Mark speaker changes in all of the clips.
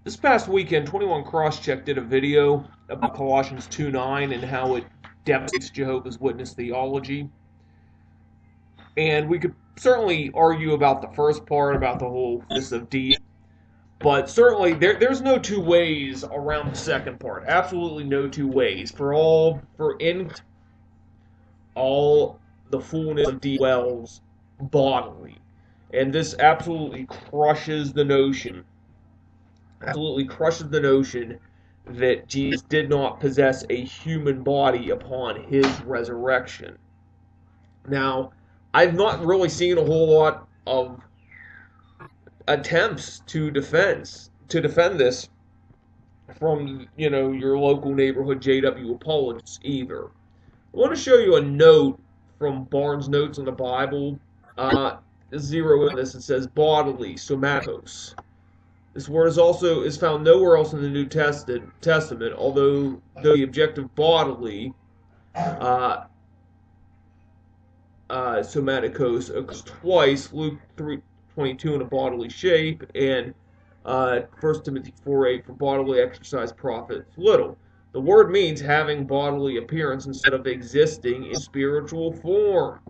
Speaker 1: This past weekend, 21 Crosscheck did a video about Colossians 2:9 and how it demonstrates Jehovah's Witness theology. And we could certainly argue about the first part, about the whole this of D, but certainly there's no two ways around the second part. Absolutely no two ways. All the fullness of D dwells bodily. And this absolutely crushes the notion that Jesus did not possess a human body upon his resurrection. Now, I've not really seen a whole lot of attempts to defend this from your local neighborhood JW apologists either. I want to show you a note from Barnes' Notes on the Bible. Zero in this. It says bodily, somatos. This word is found nowhere else in the New Testament, although the objective bodily, somaticos, occurs twice, Luke 3:22 in a bodily shape, and 1 Timothy 4:8 for bodily exercise profits little. The word means having bodily appearance instead of existing in spiritual form,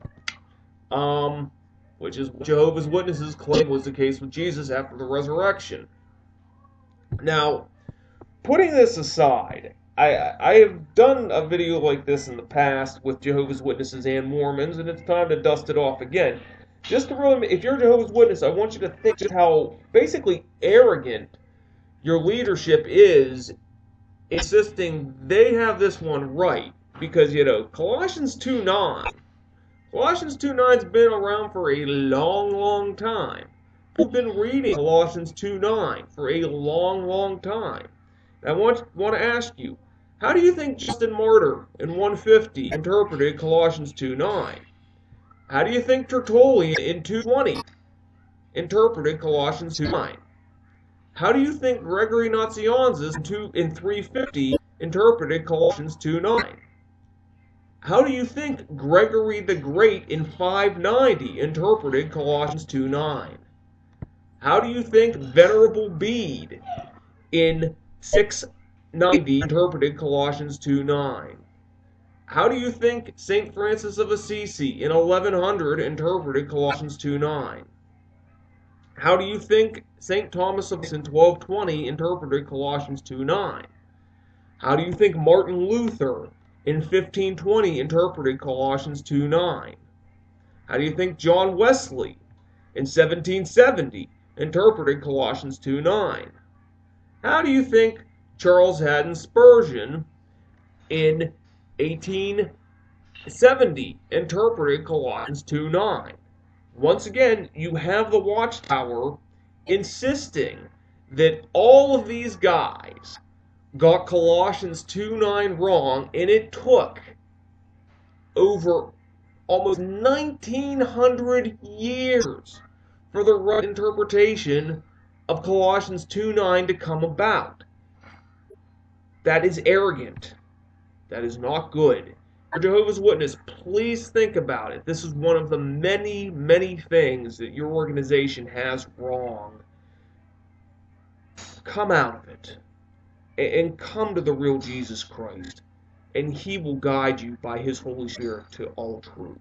Speaker 1: which is what Jehovah's Witnesses claim was the case with Jesus after the resurrection. Now, putting this aside, I have done a video like this in the past with Jehovah's Witnesses and Mormons, and it's time to dust it off again. Just to really, if you're a Jehovah's Witness, I want you to think just how basically arrogant your leadership is, insisting they have this one right. Because, Colossians 2:9 has been around for a long, long time. We've been reading Colossians 2:9 for a long, long time. I want to ask you, how do you think Justin Martyr in 150 interpreted Colossians 2:9? How do you think Tertullian in 220 interpreted Colossians 2:9? How do you think Gregory Nazianzus in 350 interpreted Colossians 2:9? How do you think Gregory the Great in 590 interpreted Colossians 2:9? How do you think Venerable Bede in 690 interpreted Colossians 2:9? How do you think St. Francis of Assisi in 1100 interpreted Colossians 2:9? How do you think St. Thomas of in 1220 interpreted Colossians 2:9? How do you think Martin Luther in 1520 interpreted Colossians 2:9? How do you think John Wesley in 1770 interpreted Colossians 2:9? How do you think Charles Haddon Spurgeon in 1870 interpreted Colossians 2:9? Once again, you have the Watchtower insisting that all of these guys got Colossians 2:9 wrong, and it took over almost 1900 years for the right interpretation of Colossians 2:9 to come about. That is arrogant. That is not good. For Jehovah's Witness, please think about it. This is one of the many, many things that your organization has wrong. Come out of it and come to the real Jesus Christ, and he will guide you by his Holy Spirit to all truth.